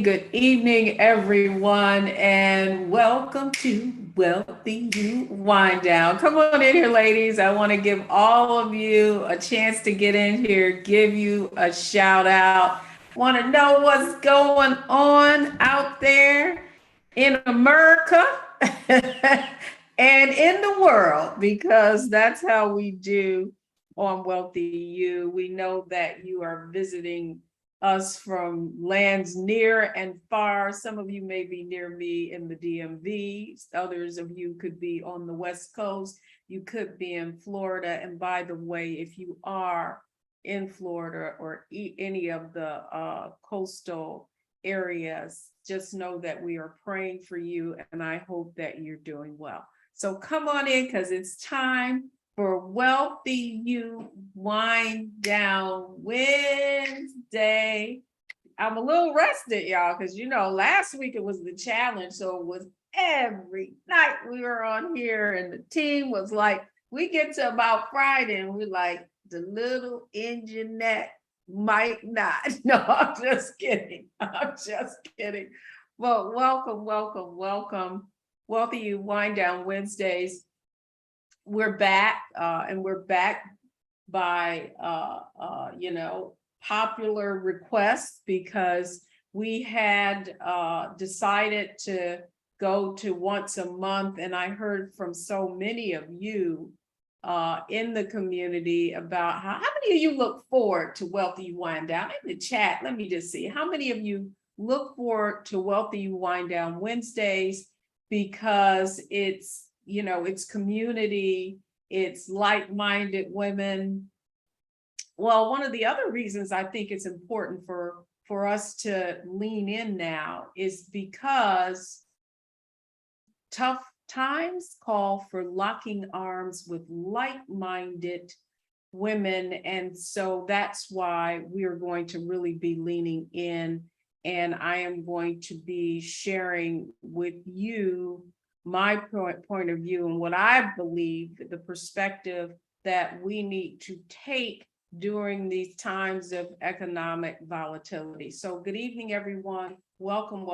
Good evening, everyone, and welcome to Wealthy You Wind Down. Come on in here, ladies. I want to give all of you a chance to get in here, give you a shout out. Want to know what's going on out there in America and in the world, because that's how we do on Wealthy You. We know that you are visiting us from lands near and far. Some of you may be near me in the DMV. Others of you could be on the West Coast. You could be in Florida. And by the way, if you are in Florida or any of the coastal areas, just know that we are praying for you, and I hope that you're doing well. So come on in, because it's time for Wealthy You Wind Down Wednesday. I'm a little rested, y'all, because last week it was the challenge. So it was every night we were on here, and the team was like, we get to about Friday and we're like, the little engineette might not. No, I'm just kidding. Well, welcome. Wealthy You Wind Down Wednesdays. We're back, and we're back by popular request, because we had decided to go to once a month, and I heard from so many of you in the community about how many of you look forward to Wealthy You Wind Down. In the chat, let me just see how many of you look forward to Wealthy You Wind Down Wednesdays, because it's it's community, it's like-minded women. Well, one of the other reasons I think it's important for us to lean in now is because tough times call for locking arms with like-minded women. And so that's why we are going to really be leaning in. And I am going to be sharing with you my point of view and what I believe, the perspective that we need to take during these times of economic volatility. So good evening, everyone. Welcome.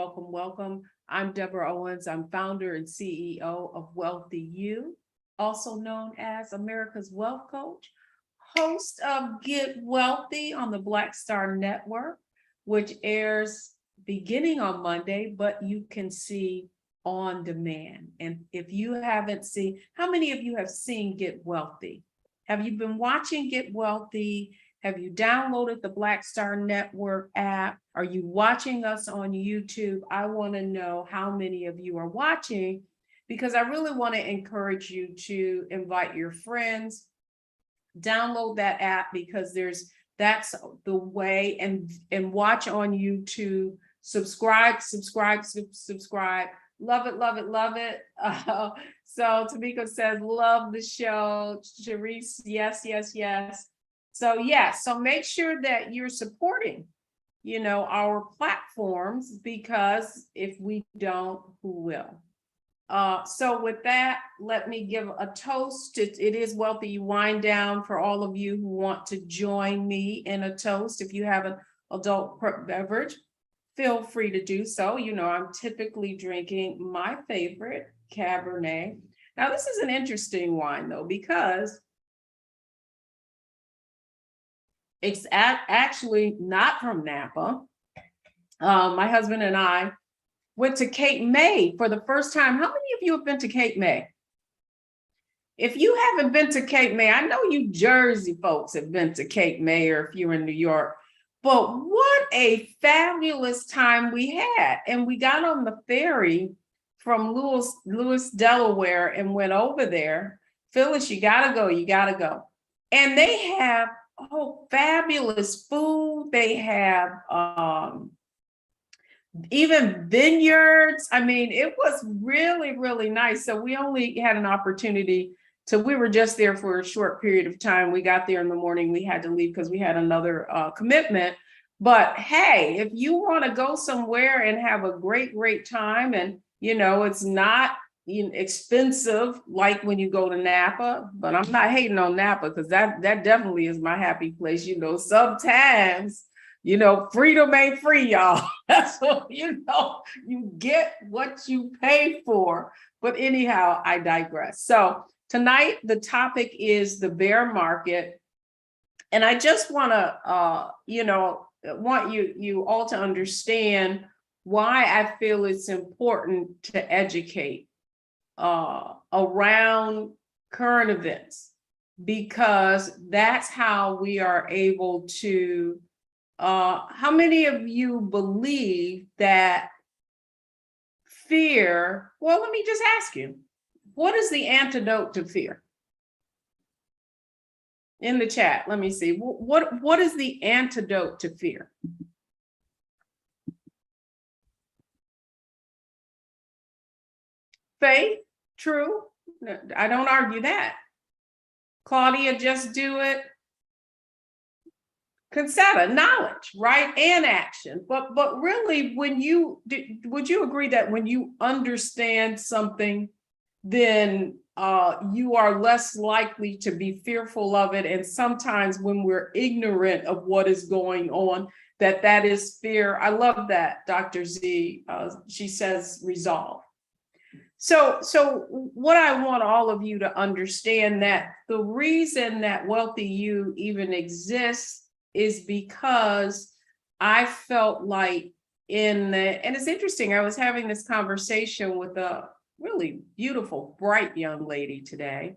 I'm Deborah Owens. I'm founder and CEO of WealthyU, also known as America's Wealth Coach, host of Get Wealthy on the Black Star Network, which airs beginning on Monday, but you can see on demand. And if you haven't seen, how many of you have seen Get Wealthy? Have you been watching Get Wealthy? Have you downloaded the Black Star Network app? Are you watching us on YouTube? I want to know how many of you are watching, because I really want to encourage you to invite your friends, download that app, because that's the way, and watch on YouTube, subscribe. Love it. So Tamika says, love the show. Sharice, yes. So make sure that you're supporting, our platforms, because if we don't, who will? So with that, let me give a toast. It is Wealthy You Wind Down for all of you who want to join me in a toast. If you have an adult beverage, feel free to do so. You know, I'm typically drinking my favorite Cabernet. Now, this is an interesting wine, though, because it's actually not from Napa. My husband and I went to Cape May for the first time. How many of you have been to Cape May? If you haven't been to Cape May, I know you Jersey folks have been to Cape May, or if you're in New York, but what a fabulous time we had. And we got on the ferry from Lewis, Delaware, and went over there. Phyllis, you gotta go, you gotta go. And they have, fabulous food. They have even vineyards. I mean, it was really, really nice. So we only had an opportunity to, we were just there for a short period of time. We got there in the morning, we had to leave because we had another commitment. But hey, if you want to go somewhere and have a great time, and you know, it's not expensive like when you go to Napa, but I'm not hating on Napa, because that definitely is my happy place. You know, sometimes, you know, freedom ain't free, y'all. That's what, you know, you get what you pay for. But anyhow, I digress. So tonight, the topic is the bear market. And I just want to, want you all to understand why I feel it's important to educate around current events, because that's how we are able to, how many of you believe that fear, well, let me just ask you, what is the antidote to fear? In the chat, let me see. What is the antidote to fear? Faith, true. I don't argue that. Claudia, just do it. Consetta, knowledge, right? And action. But really, when would you agree that when you understand something, then you are less likely to be fearful of it? And sometimes when we're ignorant of what is going on, that is fear. I love that, Dr. Z. She says resolve. So what I want all of you to understand, that the reason that WealthyU even exists is because I felt like and it's interesting, I was having this conversation with a really beautiful, bright young lady today.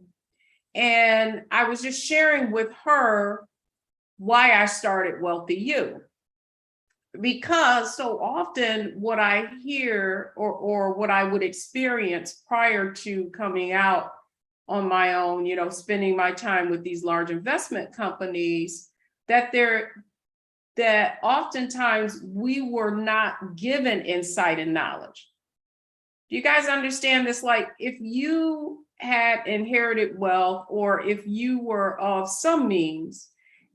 And I was just sharing with her why I started WealthyU. Because so often what I hear or what I would experience prior to coming out on my own, you know, spending my time with these large investment companies, that oftentimes we were not given insight and knowledge. Do you guys understand this? Like, if you had inherited wealth, or if you were of some means,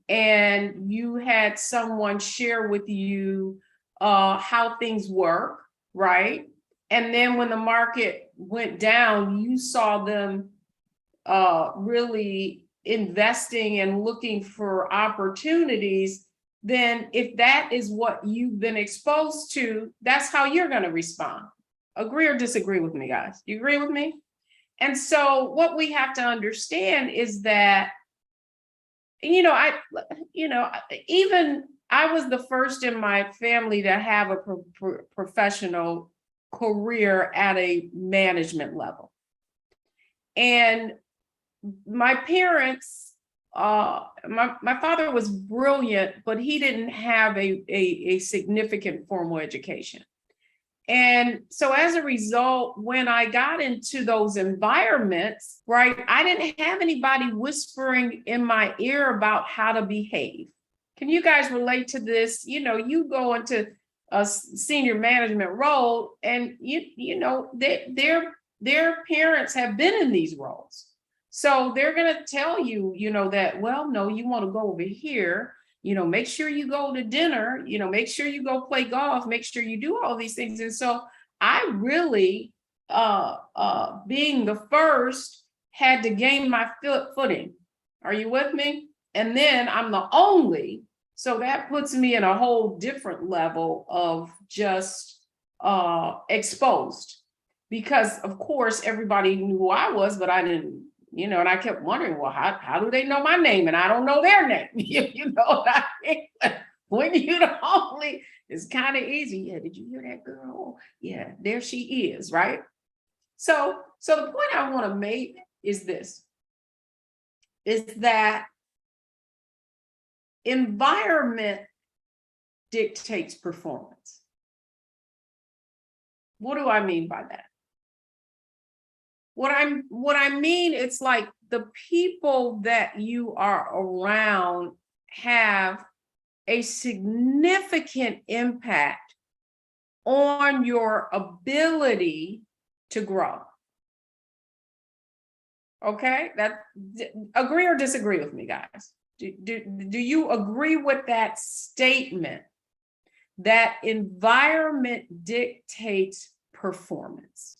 and you had someone share with you how things work, right? And then when the market went down, you saw them really investing and looking for opportunities. Then if that is what you've been exposed to, that's how you're going to respond. Agree or disagree with me, guys? You agree with me? And so what we have to understand is that, even I was the first in my family to have a professional career at a management level. And my parents, my father was brilliant, but he didn't have a significant formal education. And so as a result, when I got into those environments, right, I didn't have anybody whispering in my ear about how to behave. Can you guys relate to this? You know, you go into a senior management role, and their parents have been in these roles. So they're going to tell you, that, well, no, you want to go over here. Make sure you go to dinner, make sure you go play golf, make sure you do all these things. And so I really, being the first, had to gain my footing. Are you with me? And then I'm the only So that puts me in a whole different level of just exposed, because of course everybody knew who I was, but I didn't, and I kept wondering, well, how do they know my name and I don't know their name? You know what I mean? When you only, it's kind of easy. Yeah, did you hear that girl? Yeah, there she is, right? So the point I want to make is this, is that environment dictates performance. What do I mean by that? What I mean, it's like the people that you are around have a significant impact on your ability to grow. Okay, agree or disagree with me, guys? Do you agree with that statement, that environment dictates performance?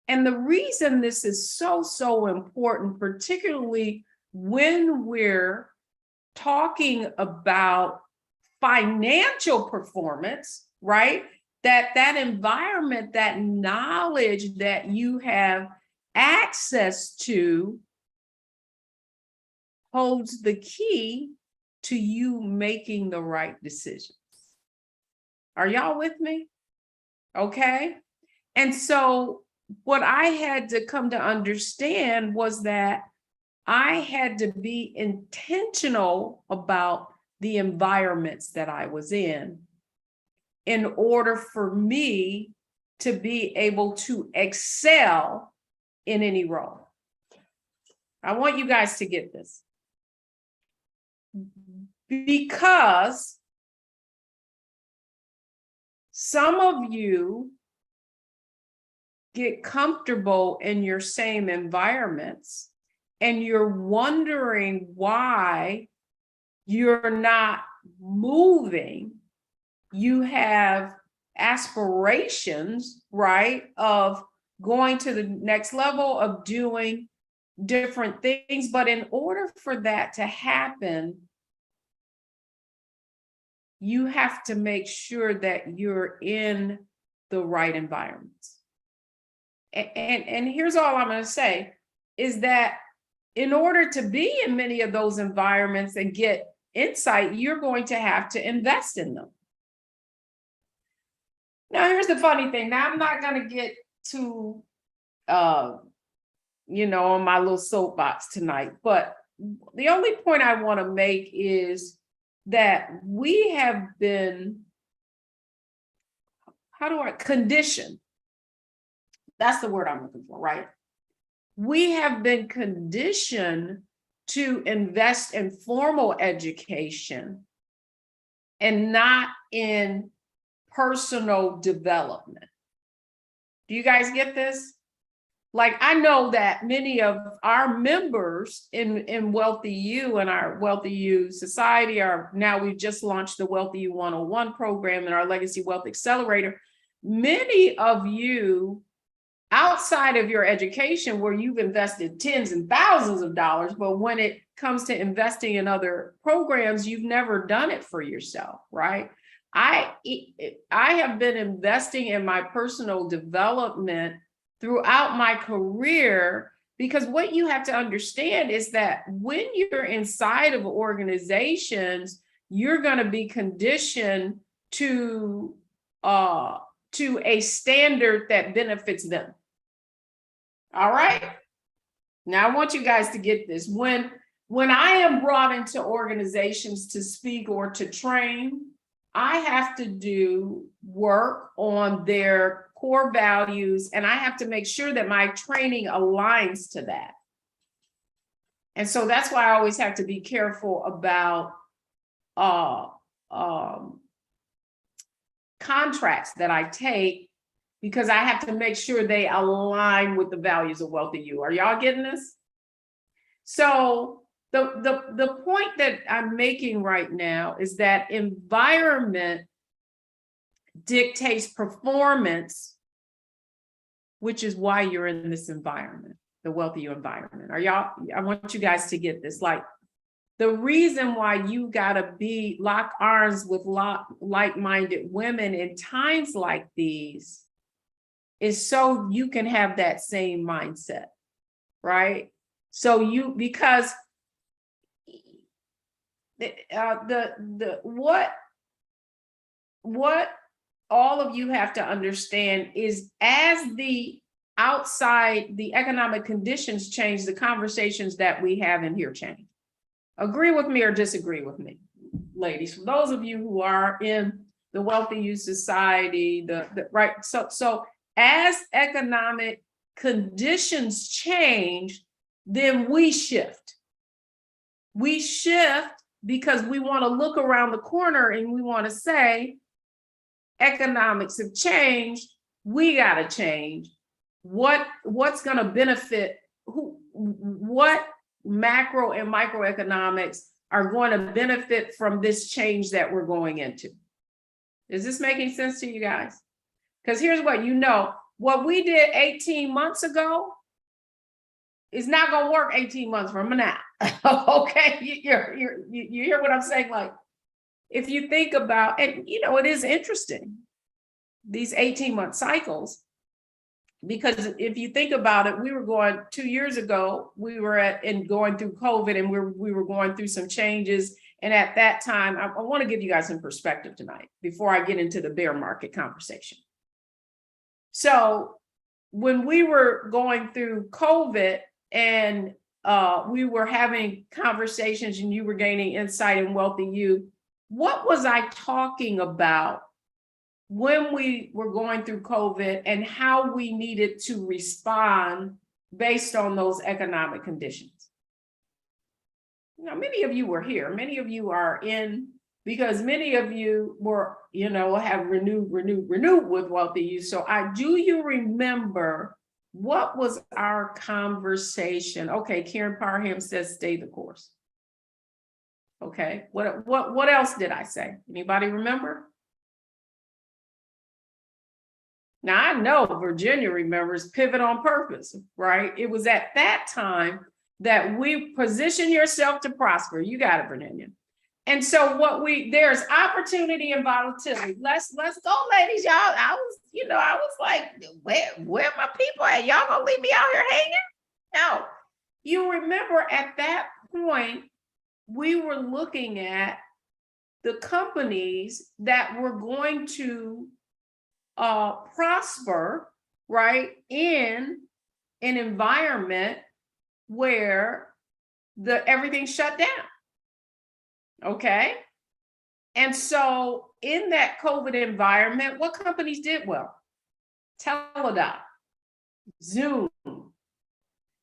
And the reason this is so important, particularly when we're talking about financial performance, right? That environment, that knowledge that you have access to holds the key to you making the right decisions. Are y'all with me? Okay. And so what I had to come to understand was that I had to be intentional about the environments that I was in order for me to be able to excel in any role. I want you guys to get this, because some of you get comfortable in your same environments and you're wondering why you're not moving. You have aspirations, right, of going to the next level, of doing different things. But in order for that to happen, you have to make sure that you're in the right environments. And here's all I'm going to say, is that in order to be in many of those environments and get insight, you're going to have to invest in them. Now, here's the funny thing. Now, I'm not going to get too, on my little soapbox tonight, but the only point I want to make is that we have been, conditioned. That's the word I'm looking for, right? We have been conditioned to invest in formal education and not in personal development. Do you guys get this? Like, I know that many of our members in WealthyU and our WealthyU Society we've just launched the WealthyU 101 program and our Legacy Wealth Accelerator. Many of you, outside of your education, where you've invested tens and thousands of dollars, but when it comes to investing in other programs, you've never done it for yourself, right? I have been investing in my personal development throughout my career, because what you have to understand is that when you're inside of organizations, you're going to be conditioned to a standard that benefits them. All right. Now, I want you guys to get this. When I am brought into organizations to speak or to train, I have to do work on their core values, and I have to make sure that my training aligns to that. And so that's why I always have to be careful about contracts that I take, because I have to make sure they align with the values of WealthyU. Are y'all getting this? So the point that I'm making right now is that environment dictates performance, which is why you're in this environment, the WealthyU environment. I want you guys to get this. Like, The reason why you gotta be lock arms with like-minded women in times like these is so you can have that same mindset, right? So because what all of you have to understand is as the economic conditions change, the conversations that we have in here change. Agree with me or disagree with me, ladies? For those of you who are in the WealthyU Society, right. So as economic conditions change, then we shift. We shift because we want to look around the corner and we want to say, economics have changed. We got to change. What's going to benefit who? What macro and microeconomics are going to benefit from this change that we're going into? Is this making sense to you guys? Because here's what we did 18 months ago is not going to work 18 months from now. Okay, you hear what I'm saying? Like, if you think about, and it is interesting, these 18-month cycles, because if you think about it, we were going 2 years ago, we were going through COVID, and we were going through some changes. And at that time, I want to give you guys some perspective tonight before I get into the bear market conversation. So when we were going through COVID and we were having conversations and you were gaining insight in WealthyU, what was I talking about when we were going through COVID and how we needed to respond based on those economic conditions? Many of you were here. Many of you are in, because many of you were, have renewed with WealthyU. So do you remember what was our conversation? Okay, Karen Parham says stay the course. Okay, what else did I say? Anybody remember? Now I know Virginia remembers pivot on purpose, right? It was at that time that we position yourself to prosper. You got it, Virginia. And so there's opportunity and volatility. Let's go, ladies. Y'all, I was like, where my people at? Y'all gonna leave me out here hanging? No. You remember at that point, we were looking at the companies that were going to prosper, right, in an environment where everything shut down. Okay. And so in that COVID environment, what companies did well? Teladoc, Zoom,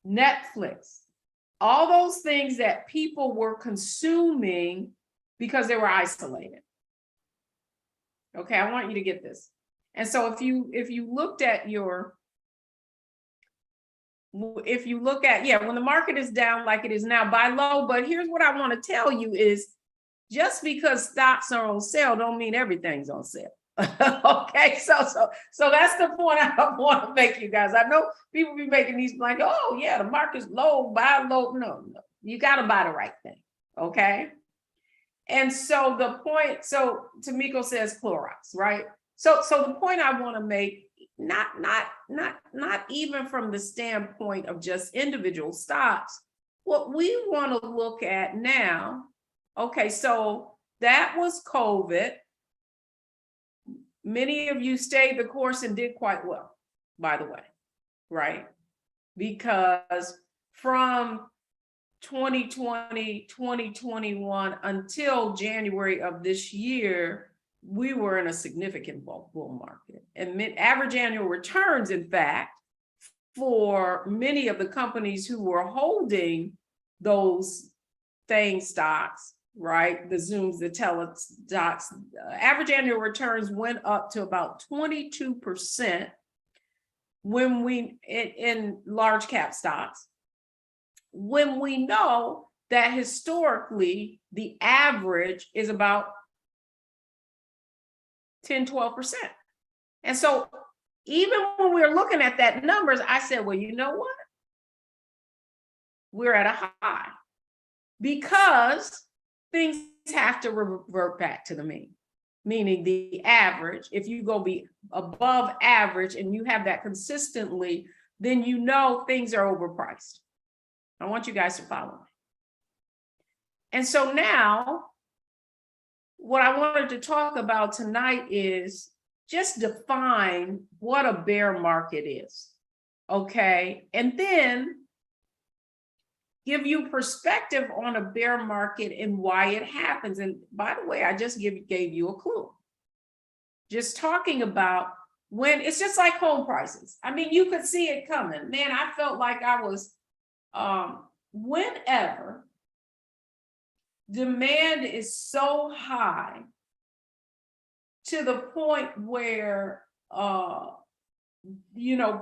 Netflix, all those things that people were consuming because they were isolated. Okay, I want you to get this. And so if you looked at when the market is down like it is now, buy low. But here's what I want to tell you is, just because stocks are on sale don't mean everything's on sale. Okay, so that's the point I want to make, you guys. I know people be making these like, oh yeah, the market's low, buy low. No, you got to buy the right thing. Okay. And so the point, so Tamiko says Clorox, right? So the point I want to make, not even from the standpoint of just individual stocks, what we want to look at now. Okay, so that was COVID. Many of you stayed the course and did quite well, by the way, right? Because from 2020, 2021 until January of this year, we were in a significant bull market. And average annual returns, in fact, for many of the companies who were holding those stocks, right? The Zooms, the Teladocs, average annual returns went up to about 22% when in large cap stocks, when we know that historically the average is about 10-12%. And so even when we were looking at that numbers, I said, well, you know what? We're at a high. because things have to revert back to the mean, meaning the average. If you go be above average and you have that consistently, then you know things are overpriced. I want you guys to follow me. And so now, what I wanted to talk about tonight is just define what a bear market is, okay? And then give you perspective on a bear market and why it happens. And by the way, I just gave you a clue. Just talking about when it's just like home prices. I mean, you could see it coming. Man, I felt like I was, whenever demand is so high to the point where,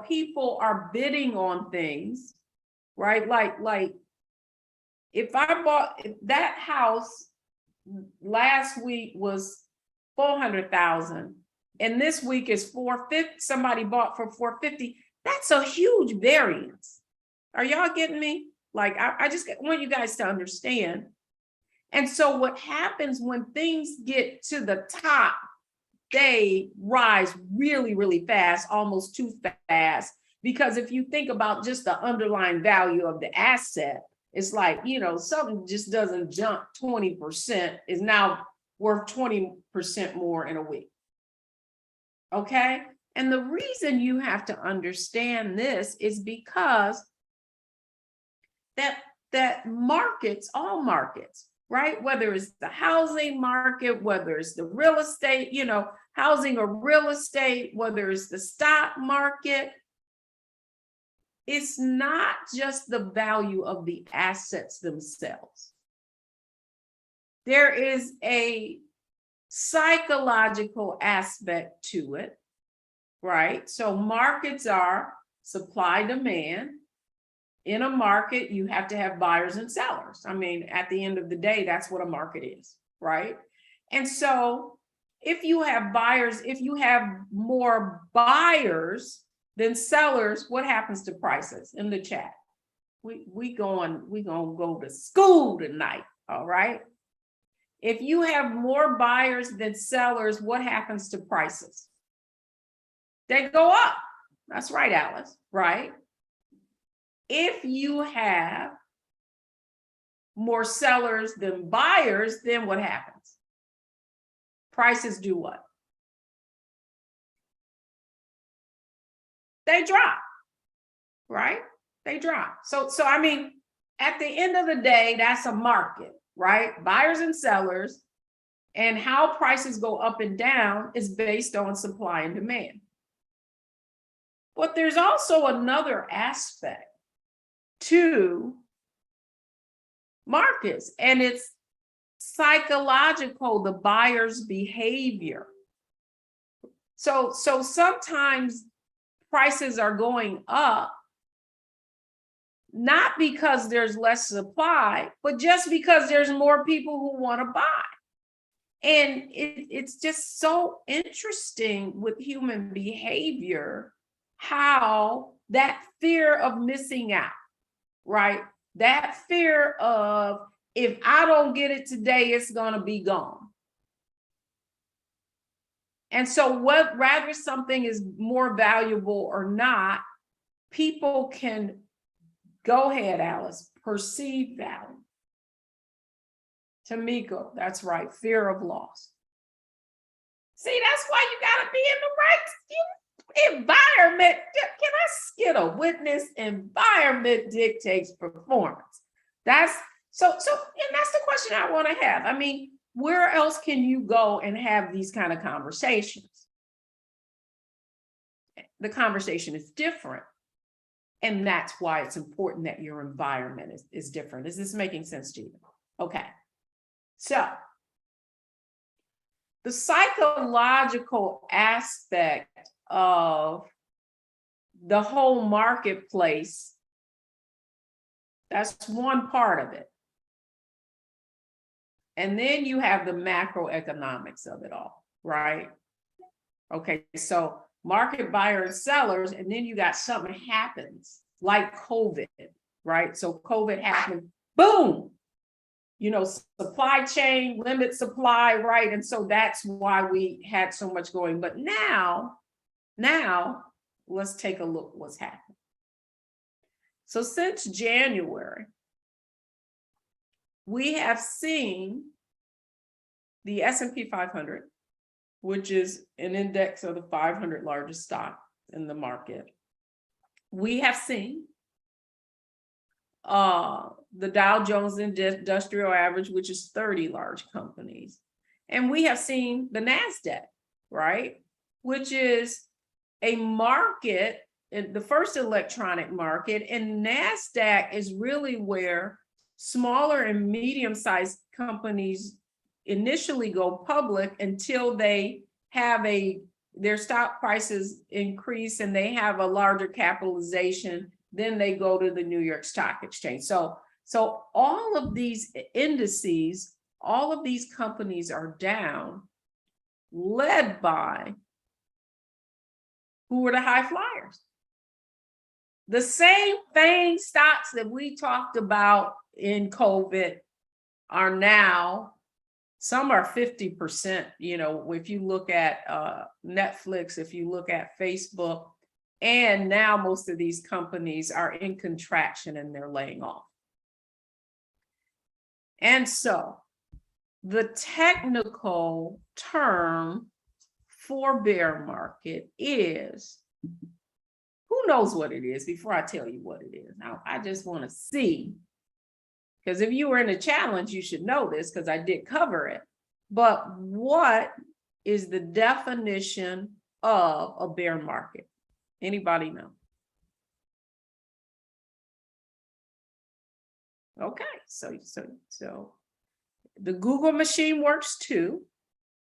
people are bidding on things, right? Like if I bought that house last week was 400,000 and this week is 450, somebody bought for 450, that's a huge variance. Are y'all getting me? Like, I just want you guys to understand. And so what happens when things get to the top, they rise really, really fast, almost too fast. Because if you think about just the underlying value of the asset, it's like, something just doesn't jump 20%, is now worth 20% more in a week. Okay? And the reason you have to understand this is because that markets, all markets, right? Whether it's the housing market, whether it's the real estate, housing or real estate, whether it's the stock market, it's not just the value of the assets themselves. There is a psychological aspect to it, right? So markets are supply, demand. In a market, you have to have buyers and sellers. I mean, at the end of the day, that's what a market is, right? And so if you have buyers, if you have more buyers than sellers, what happens to prices? In the chat? We gonna go to school tonight, all right? If you have more buyers than sellers, what happens to prices? They go up. That's right, Alice, right? If you have more sellers than buyers, then what happens? Prices do what? They drop, right? They drop. So I mean, at the end of the day, that's a market, right? Buyers and sellers, and how prices go up and down is based on supply and demand. But there's also another aspect to markets, and it's psychological, the buyer's behavior. So sometimes prices are going up, not because there's less supply, but just because there's more people who want to buy. And it's just so interesting with human behavior, how that fear of missing out, right? That fear of, if I don't get it today, it's going to be gone. And so whether something is more valuable or not, people can, go ahead, Alice, perceive value. Tamiko, that's right, fear of loss. See, that's why you got to be in the right environment. Can I skid a witness? Environment dictates performance. That's so, and that's the question I want to have. I mean, where else can you go and have these kind of conversations? The conversation is different. And that's why it's important that your environment is different. Is this making sense to you? Okay. So the psychological aspect of the whole marketplace, that's one part of it. And then you have the macroeconomics of it all, right? Okay, so market buyer and sellers, and then you got something happens like COVID, right? So COVID happened, boom, supply chain, limit supply, right? And so that's why we had so much going. But now let's take a look what's happened. So since January, we have seen the S&P 500, which is an index of the 500 largest stocks in the market. We have seen the Dow Jones Industrial Average, which is 30 large companies. And we have seen the NASDAQ, right? Which is a market, the first electronic market, and NASDAQ is really where smaller and medium-sized companies initially go public until they have their stock prices increase and they have a larger capitalization. Then they go to the New York Stock Exchange. So all of these indices, all of these companies are down, led by who were the high flyers. The same FANG stocks that we talked about in COVID are now, some are 50%, if you look at Netflix, if you look at Facebook, and now most of these companies are in contraction and they're laying off. And so the technical term for bear market is, who knows what it is before I tell you what it is? Now, I just want to see, because if you were in a challenge, you should know this because I did cover it. But what is the definition of a bear market? Anybody know? Okay, so the Google machine works too,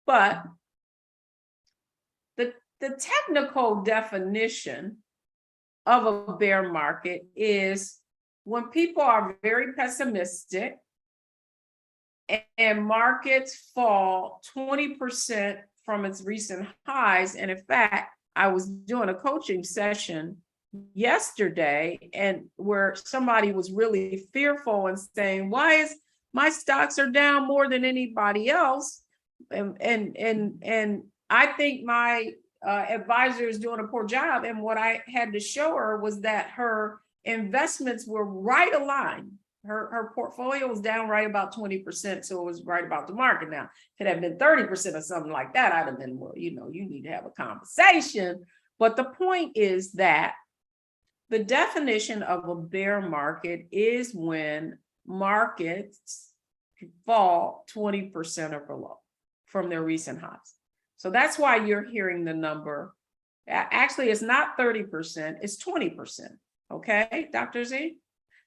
but the technical definition of a bear market is when people are very pessimistic and markets fall 20% from its recent highs. And in fact, I was doing a coaching session yesterday and where somebody was really fearful and saying, why is my stocks are down more than anybody else? And I think my advisor is doing a poor job. And what I had to show her was that her investments were right aligned. Her portfolio was down right about 20%. So it was right about the market. Now, if it had been 30% or something like that, I'd have been, well, you need to have a conversation. But the point is that the definition of a bear market is when markets fall 20% or below from their recent highs. So that's why you're hearing the number. Actually, it's not 30%, it's 20%. Okay, Dr. Z?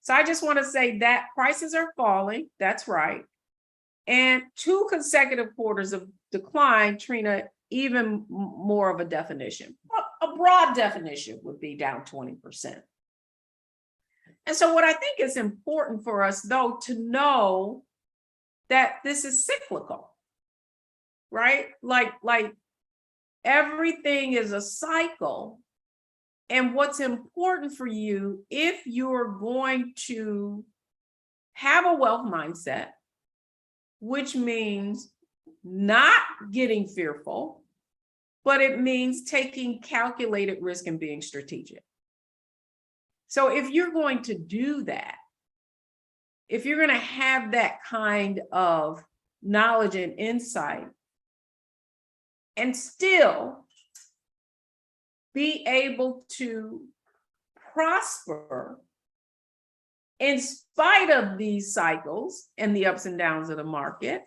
So I just want to say that prices are falling. That's right. And 2 consecutive quarters of decline, Trina, even more of a definition. A broad definition would be down 20%. And so what I think is important for us, though, to know that this is cyclical, right? Like everything is a cycle. And what's important for you, if you're going to have a wealth mindset, which means not getting fearful, but it means taking calculated risk and being strategic. So if you're going to do that, if you're going to have that kind of knowledge and insight, and still be able to prosper in spite of these cycles and the ups and downs of the market,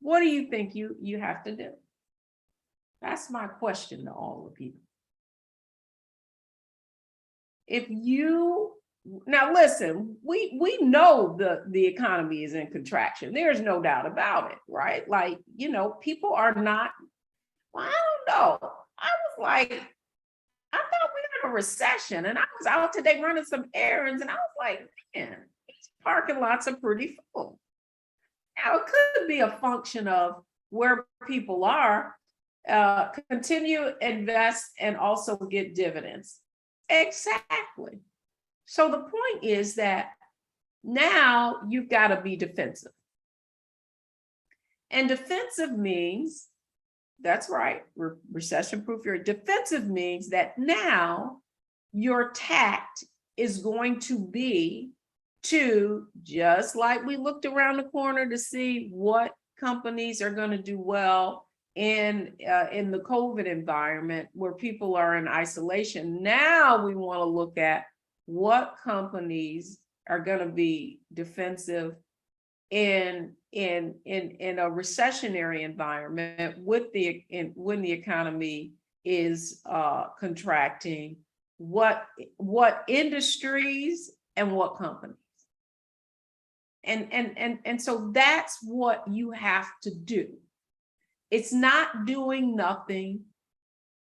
what do you think you have to do? That's my question to all the people. Now listen, we know the economy is in contraction. There's no doubt about it, right? People are not, well, I don't know. I was like, I thought we were in a recession, and I was out today running some errands, and I was like, man, these parking lots are pretty full. Now, it could be a function of where people are, continue, invest, and also get dividends. Exactly. So the point is that now you've got to be defensive. And defensive means, that's right, recession-proof. Your defensive means that now your tact is going to be to, just like we looked around the corner to see what companies are going to do well in the COVID environment where people are in isolation. Now we want to look at what companies are going to be defensive in a recessionary environment when the economy is contracting, what industries and what companies. And so that's what you have to do. It's not doing nothing,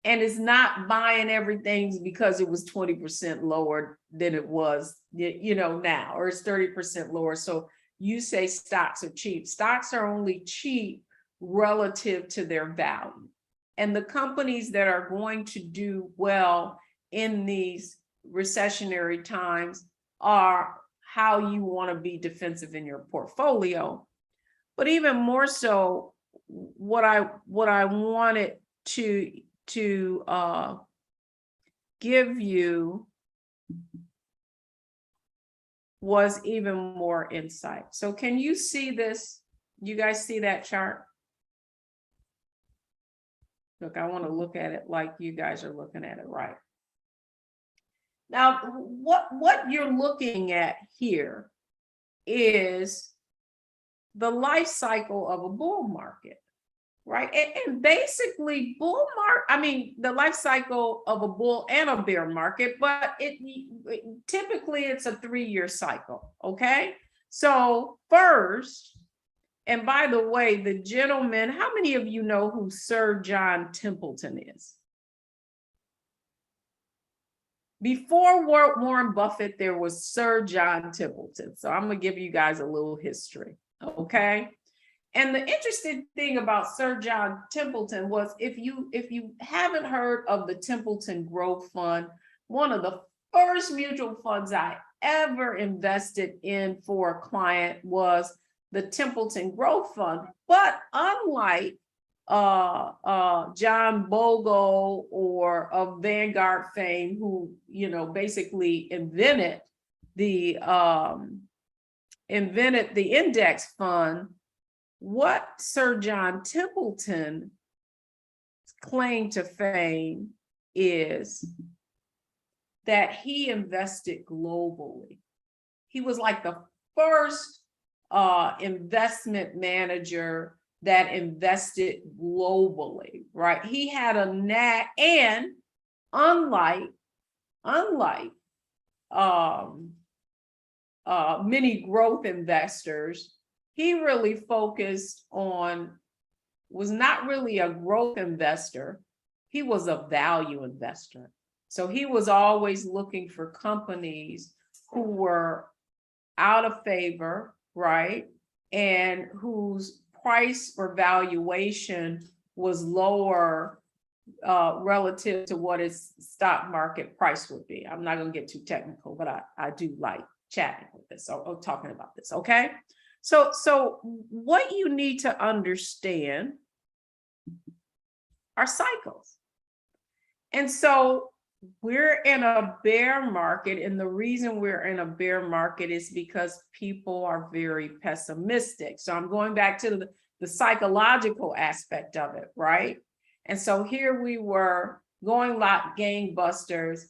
and it's not buying everything because it was 20% lower than it was, now, or it's 30% lower. So you say stocks are cheap. Stocks are only cheap relative to their value. And the companies that are going to do well in these recessionary times are how you want to be defensive in your portfolio. But even more so, what I wanted to give you was even more insight. So can you see this? You guys see that chart? Look, I want to look at it like you guys are looking at it, right? Now, what you're looking at here is the life cycle of a bull market, right? And basically the life cycle of a bull and a bear market, but typically it's a 3-year cycle, okay? So first, and by the way, the gentleman, how many of you know who Sir John Templeton is? Before Warren Buffett, there was Sir John Templeton. So I'm gonna give you guys a little history, okay? And the interesting thing about Sir John Templeton was, if you haven't heard of the Templeton Growth Fund, one of the first mutual funds I ever invested in for a client was the Templeton Growth Fund. But unlike John Bogle or of Vanguard fame, who basically invented the index fund, what Sir John Templeton's claim to fame is that he invested globally. He was like the first investment manager that invested globally, right? He had a knack, and unlike many growth investors, he really was not really a growth investor. He was a value investor. So he was always looking for companies who were out of favor, right? And whose price or valuation was lower relative to what its stock market price would be. I'm not going to get too technical, but I do like chatting with this or talking about this, okay? So what you need to understand are cycles. And so we're in a bear market, and the reason we're in a bear market is because people are very pessimistic. So I'm going back to the psychological aspect of it, right? And so here we were going like gangbusters,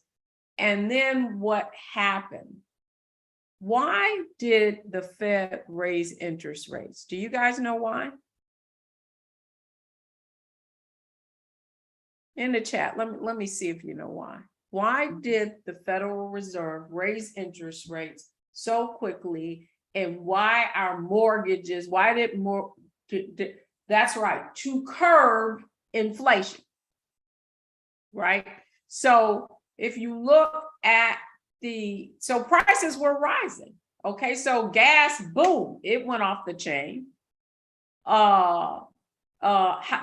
and then what happened? Why did the Fed raise interest rates? Do you guys know why? In the chat, let me see if you know why. Why did the Federal Reserve raise interest rates so quickly, and why our mortgages, that's right, to curb inflation, right? So if you look at so prices were rising, okay? So gas, boom, it went off the chain. The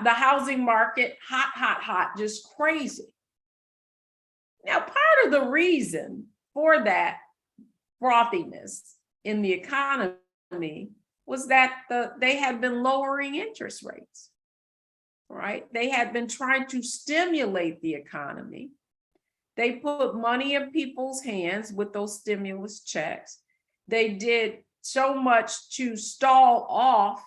housing market, hot, just crazy. Now, part of the reason for that frothiness in the economy was that they had been lowering interest rates, right? They had been trying to stimulate the economy. They put money in people's hands with those stimulus checks. They did so much to stall off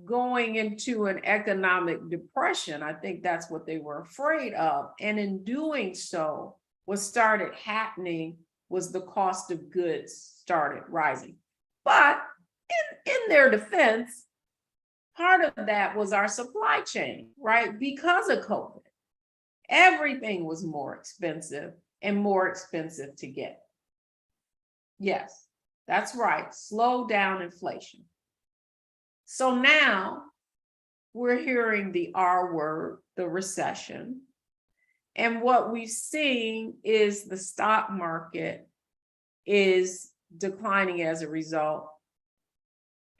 going into an economic depression. I think that's what they were afraid of. And in doing so, what started happening was the cost of goods started rising. But in their defense, part of that was our supply chain, right? Because of COVID, everything was more expensive and more expensive to get. Yes, that's right. Slow down inflation. So now we're hearing the R word, the recession. And what we've seen is the stock market is declining as a result.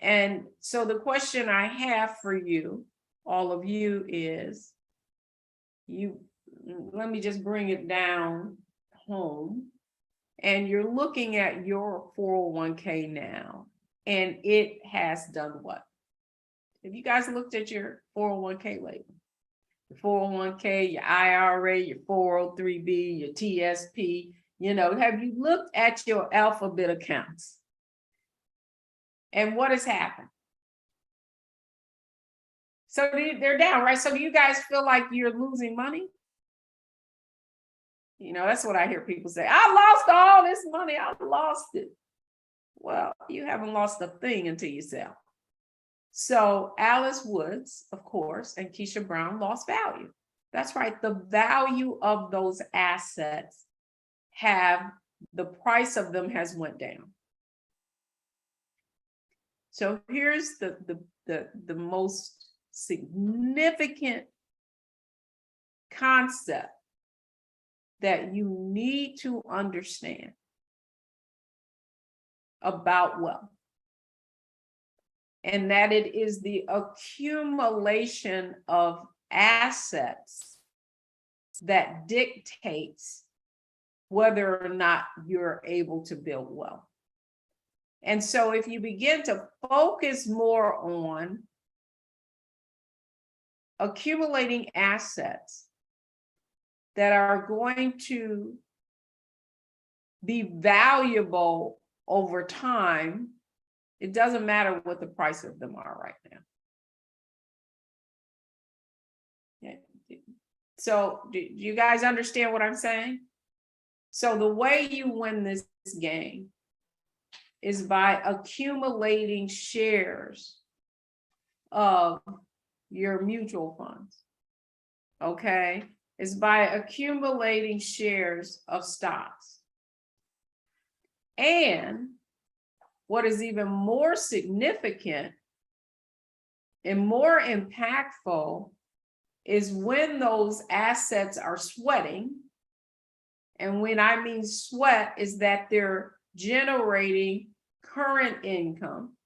And so the question I have for you, all of you, is let me just bring it down home. And you're looking at your 401k now, and it has done what? Have you guys looked at your 401k lately? Your 401k, your IRA, your 403b, your TSP, have you looked at your alphabet accounts? And what has happened? So they're down, right? So do you guys feel like you're losing money? That's what I hear people say. I lost all this money. I lost it. Well, you haven't lost a thing until you sell. So Alice Woods, of course, and Keisha Brown lost value. That's right. The value of those assets the price of them has went down. So here's the most significant concept that you need to understand about wealth. And that it is the accumulation of assets that dictates whether or not you're able to build wealth. And so if you begin to focus more on accumulating assets that are going to be valuable over time, it doesn't matter what the price of them are right now. Yeah. So do you guys understand what I'm saying? So the way you win this game is by accumulating shares of your mutual funds. Okay? Is by accumulating shares of stocks. And what is even more significant and more impactful is when those assets are sweating. And when I mean sweat, is that they're generating current income,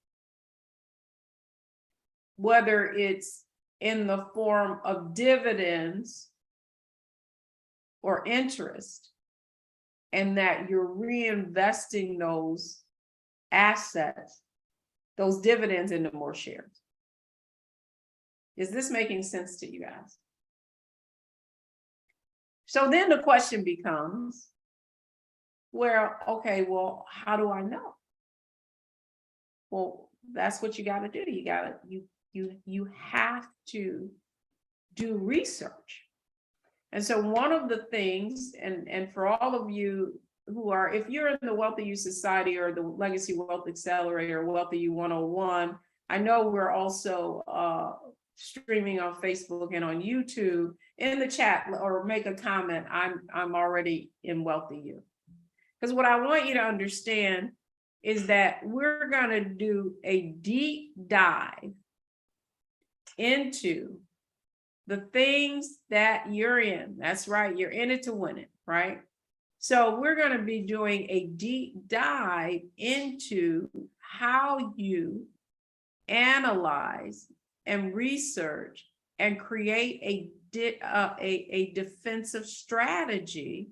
whether it's in the form of dividends or interest, and that you're reinvesting those assets, those dividends, into more shares. Is this making sense to you guys? So then the question becomes, okay, well, how do I know? Well, that's what you got to do. You have to do research. And so one of the things, and for all of you who are, if you're in the WealthyU Society or the Legacy Wealth Accelerator, WealthyU 101, I know we're also streaming on Facebook and on YouTube. In the chat or make a comment, I'm already in WealthyU. Because what I want you to understand is that we're going to do a deep dive into the things that you're in. That's right. You're in it to win it, right? So we're going to be doing a deep dive into how you analyze and research and create a defensive strategy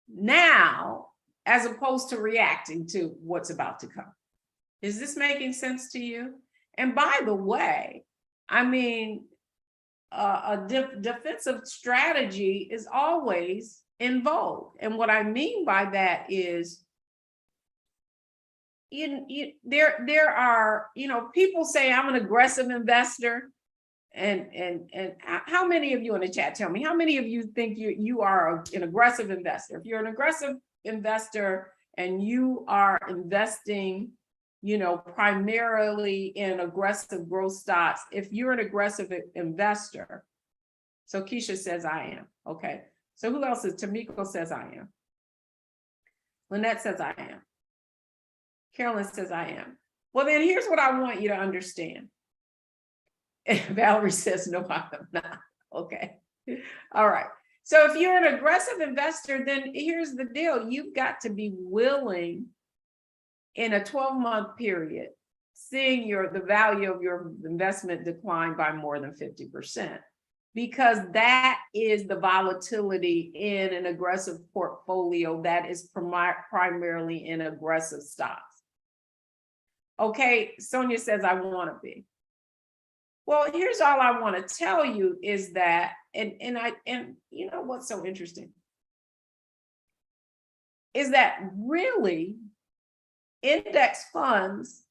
now, as opposed to reacting to what's about to come. Is this making sense to you? And by the way, I mean, a defensive strategy is always in vogue. And what I mean by that is, there are, people say I'm an aggressive investor. And how many of you in the chat, tell me, how many of you think you are an aggressive investor? If you're an aggressive investor and you are investing, primarily in aggressive growth stocks, if you're an aggressive investor, so Keisha says I am. Okay. So who else is? Tamiko says I am. Lynette says I am. Carolyn says I am. Well, then here's what I want you to understand. And Valerie says, no, I'm not. Okay. All right. So if you're an aggressive investor, then here's the deal. You've got to be willing in a 12-month period, seeing the value of your investment decline by more than 50%, because that is the volatility in an aggressive portfolio that is primarily in aggressive stocks. Okay, Sonia says, I want to be. Well, here's all I want to tell you is that, and you know what's so interesting is that really index funds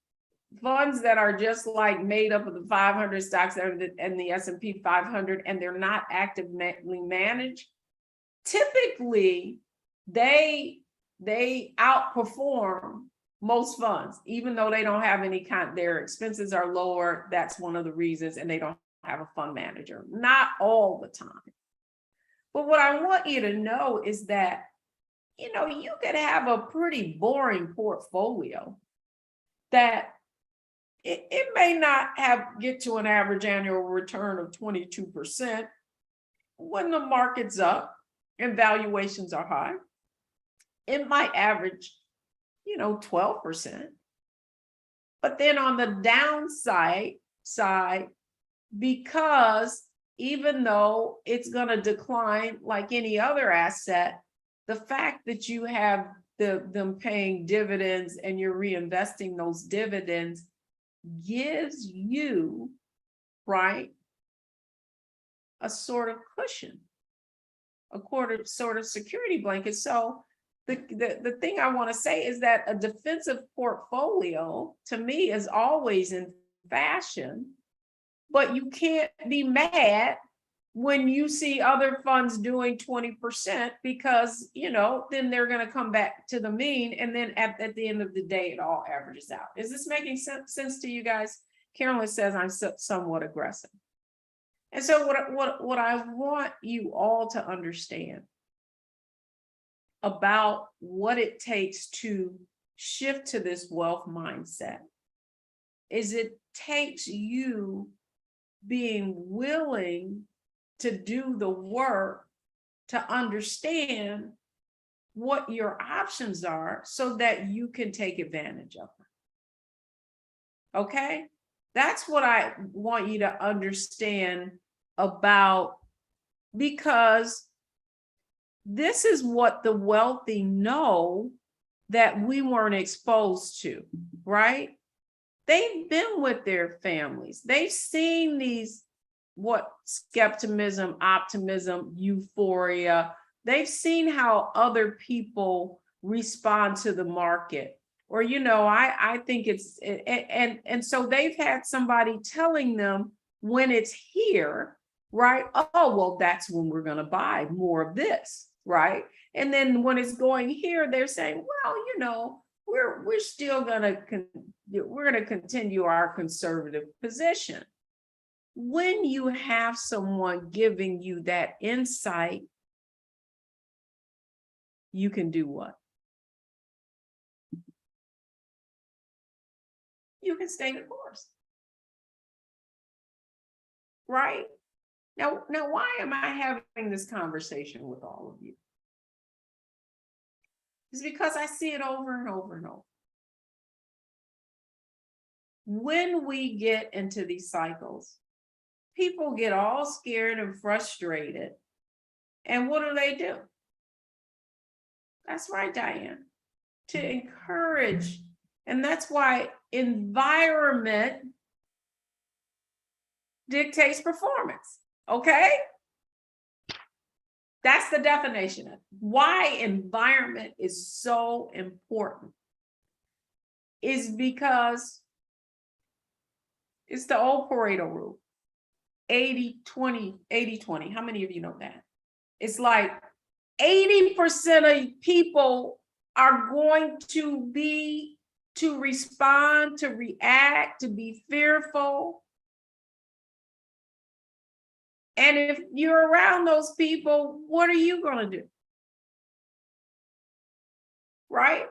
that are just like made up of the 500 stocks and the S&P 500, and they're not actively managed, typically they outperform most funds, even though they don't have their expenses are lower. That's one of the reasons, and they don't have a fund manager, not all the time. But what I want you to know is that, you could have a pretty boring portfolio that it may not get to an average annual return of 22% when the market's up and valuations are high. It might average 12%. But then on the downside, because even though it's going to decline like any other asset, the fact that you have them paying dividends and you're reinvesting those dividends gives you, right, a sort of cushion, sort of security blanket. So the thing I want to say is that a defensive portfolio, to me, is always in fashion, but you can't be mad when you see other funds doing 20%, because, then they're going to come back to the mean. And then at the end of the day, it all averages out. Is this making sense to you guys? Carolyn says I'm somewhat aggressive. And so what I want you all to understand about what it takes to shift to this wealth mindset is it takes you being willing to do the work to understand what your options are so that you can take advantage of them. Okay? That's what I want you to understand about, because this is what the wealthy know that we weren't exposed to, right? They've been with their families. They've seen these, skepticism, optimism, euphoria. They've seen how other people respond to the market. Or, I think and so they've had somebody telling them when it's here, right? Oh, well, that's when we're going to buy more of this, right? And then when it's going here, they're saying, well, we're still going to continue our conservative position. When you have someone giving you that insight, you can do what? You can stay the course. Right? Now, why am I having this conversation with all of you? It's because I see it over and over and over. When we get into these cycles, people get all scared and frustrated. And what do? That's right, Diane. To encourage. And that's why environment dictates performance. Okay? That's the definition of why environment is so important. Is because it's the old Pareto rule. 80-20, 80-20. How many of you know that? It's like 80% of people are going to respond, to react, to be fearful. And if you're around those people, what are you going to do? Right?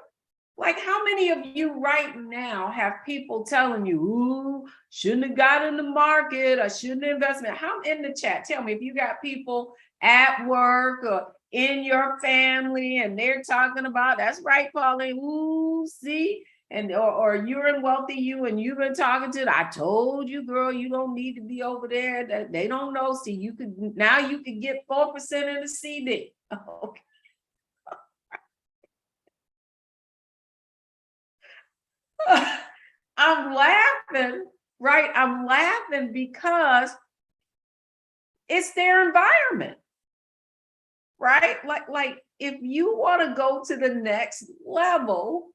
Like, how many of you right now have people telling you, ooh, shouldn't have got in the market, or shouldn't invest? How in the chat? Tell me if you got people at work or in your family and they're talking about, that's right, Pauline, ooh, see? And or you're in WealthyU and you've been talking to, I told you, girl, you don't need to be over there. They don't know. See, you could now you can get 4% in the CD. Okay. I'm laughing, right? I'm laughing because it's their environment, right? Like if you want to go to the next level,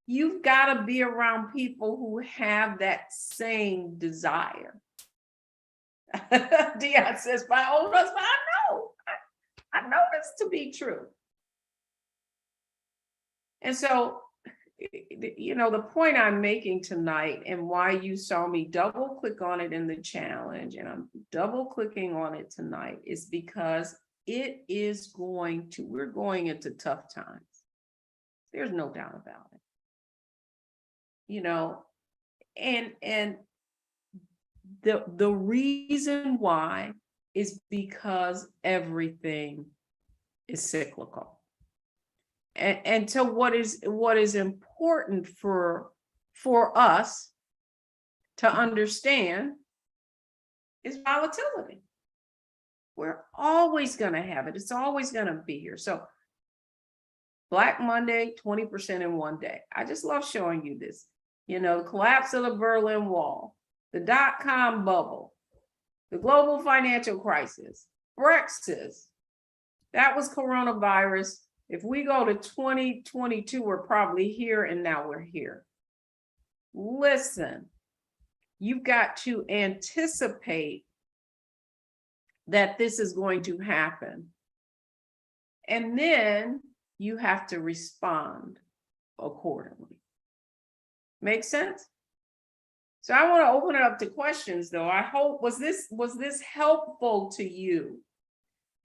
you've got to be around people who have that same desire. Dion says, my old husband, I know this to be true. And so, you know, the point I'm making tonight and why you saw me double click on it in the challenge, and I'm double clicking on it tonight, is because we're going into tough times. There's no doubt about it. You know, and the reason why is because everything is cyclical. And so what is important for us to understand is volatility. We're always going to have it. It's always going to be here. So Black Monday, 20% in one day. I just love showing you this. You know, the collapse of the Berlin Wall, the dot-com bubble, the global financial crisis, Brexit, that was coronavirus. If we go to 2022, we're probably here, and now we're here. Listen, you've got to anticipate that this is going to happen. And then you have to respond accordingly. Make sense? So I want to open it up to questions, though. I hope, was this helpful to you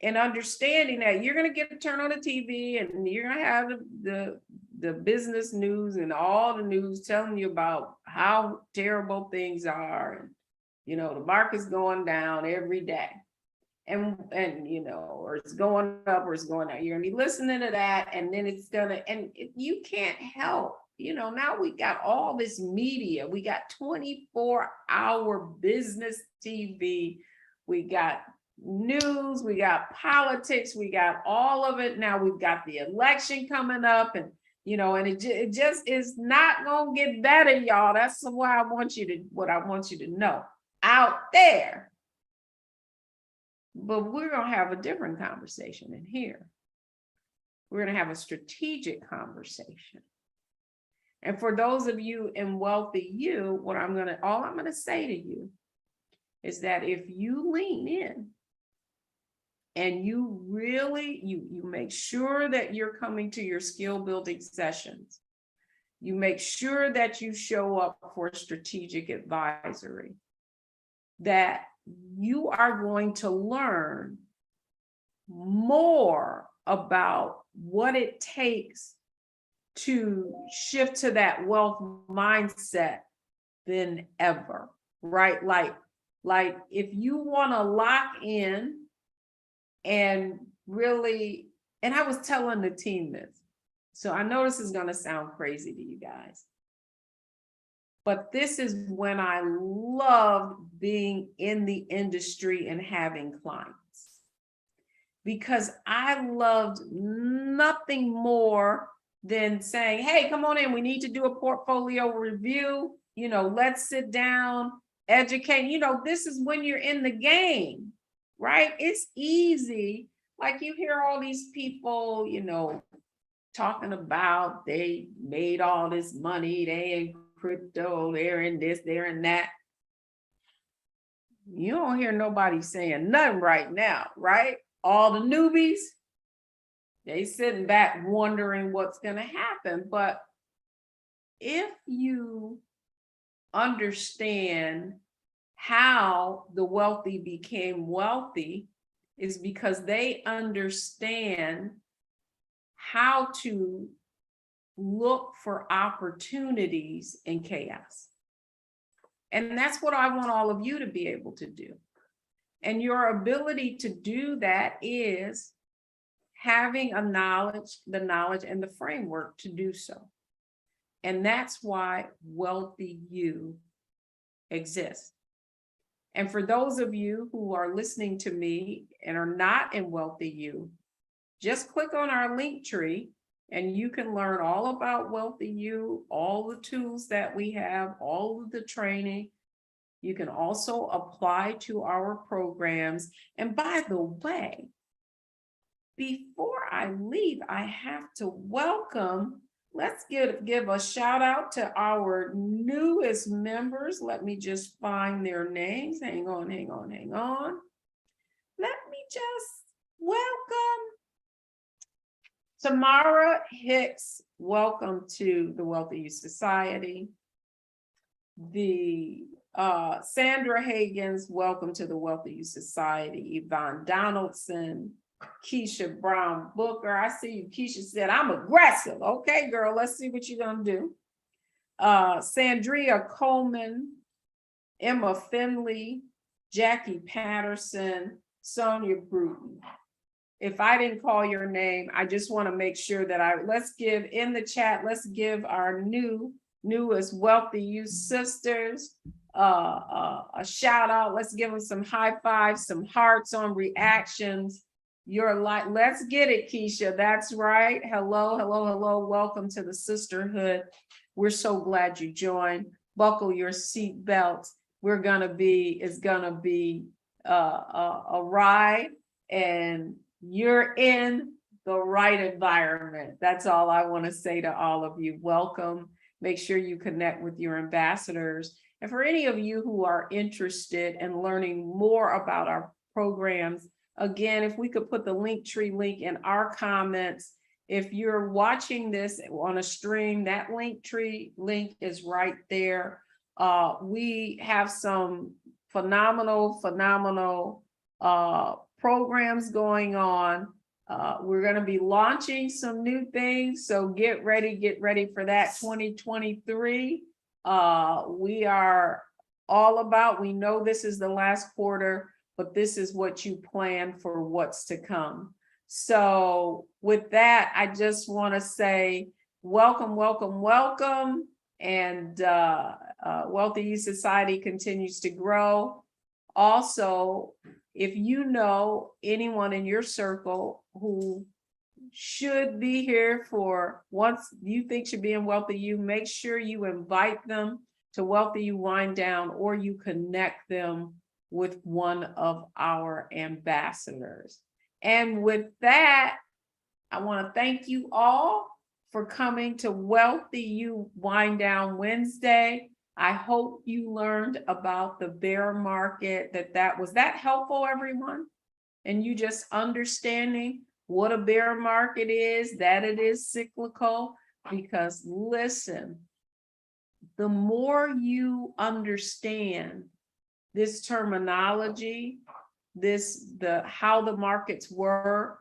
in understanding that you're going to get to turn on the TV and you're going to have the business news and all the news telling you about how terrible things are, and you know the market's going down every day, and you know, or it's going up or it's going down. You're going to be listening to that, and then it's gonna, and you can't help. You know, now we got all this media. We got 24-hour business TV. We got news, we got politics, we got all of it. Now we've got the election coming up, and you know, and it just is not gonna get better, y'all. That's what I want you to know out there. But we're gonna have a different conversation in here. We're gonna have a strategic conversation. And for those of you in WealthyU, all I'm gonna say to you is that if you lean in and you really, you make sure that you're coming to your skill building sessions, you make sure that you show up for strategic advisory, that you are going to learn more about what it takes to shift to that wealth mindset than ever, right? Like if you want to lock in and really, and I was telling the team this, so I know this is going to sound crazy to you guys, but this is when I loved being in the industry and having clients, because I loved nothing more than saying, hey, come on in, we need to do a portfolio review. Let's sit down, educate. This is when you're in the game, right? It's easy. Like you hear all these people, talking about they made all this money, they in crypto, they're in this, they're in that. You don't hear nobody saying nothing right now, right? All the newbies, they sitting back wondering what's going to happen. But if you understand how the wealthy became wealthy, is because they understand how to look for opportunities in chaos. And that's what I want all of you to be able to do. And your ability to do that is having the knowledge and the framework to do so. And that's why WealthyU exists. And for those of you who are listening to me and are not in WealthyU, just click on our link tree and you can learn all about WealthyU, all the tools that we have, all of the training. You can also apply to our programs. And by the way, before I leave, I have to welcome, let's give a shout out to our newest members. Let me just find their names. Hang on. Let me just welcome Tamara Hicks. Welcome to the WealthyU Society. Sandra Hagens, welcome to the WealthyU Society. Yvonne Donaldson, Keisha Brown Booker. I see you. Keisha said, I'm aggressive. Okay, girl, let's see what you're going to do. Sandria Coleman, Emma Finley, Jackie Patterson, Sonia Bruton. If I didn't call your name, I just want to make sure that let's give in the chat, let's give our newest WealthyU sisters a shout out. Let's give them some high fives, some hearts on reactions. Let's get it, Keisha. That's right. Hello. Welcome to the sisterhood. We're so glad you joined. Buckle your seat belts. It's gonna be a ride, and you're in the right environment. That's all I want to say to all of you. Welcome. Make sure you connect with your ambassadors. And for any of you who are interested in learning more about our programs, again, if we could put the Linktree link in our comments. If you're watching this on a stream, that Linktree link is right there. We have some phenomenal programs going on. We're going to be launching some new things, so get ready for that. 2023. We are all about, we know this is the last quarter, but this is what you plan for what's to come. So with that, I just want to say welcome. And WealthyU Society continues to grow. Also, if you know anyone in your circle who should be here for once you think should be in WealthyU, make sure you invite them to WealthyU Wind Down, or you connect them with one of our ambassadors. And with that, I want to thank you all for coming to WealthyU Wind Down Wednesday. I hope you learned about the bear market, was that helpful, everyone? And you just understanding what a bear market is, that it is cyclical, because listen, the more you understand this terminology, how the markets work,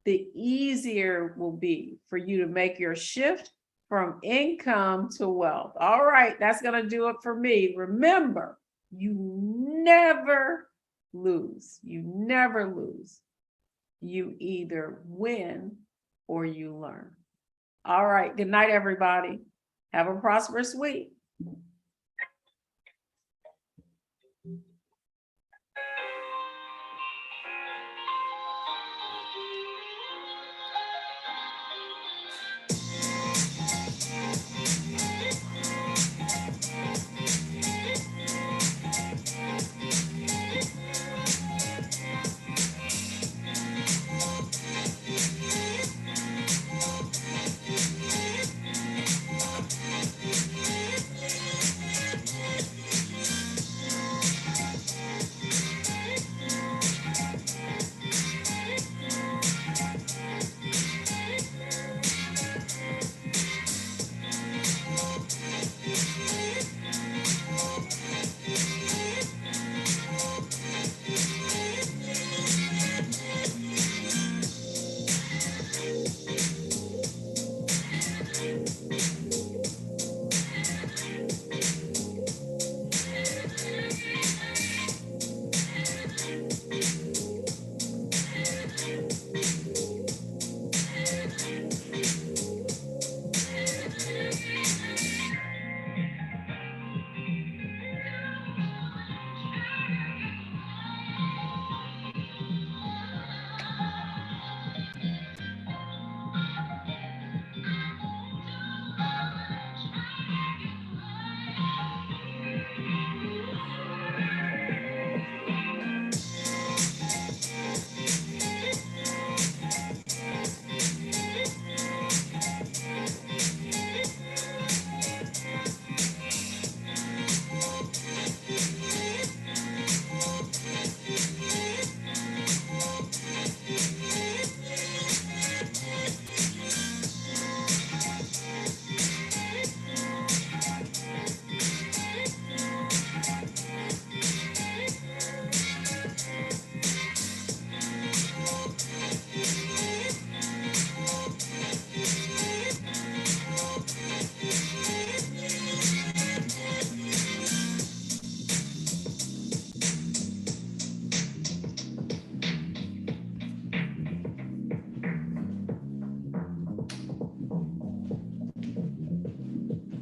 the easier it will be for you to make your shift from income to wealth. All right, that's going to do it for me. Remember, you never lose. You never lose. You either win or you learn. All right, good night, everybody. Have a prosperous week.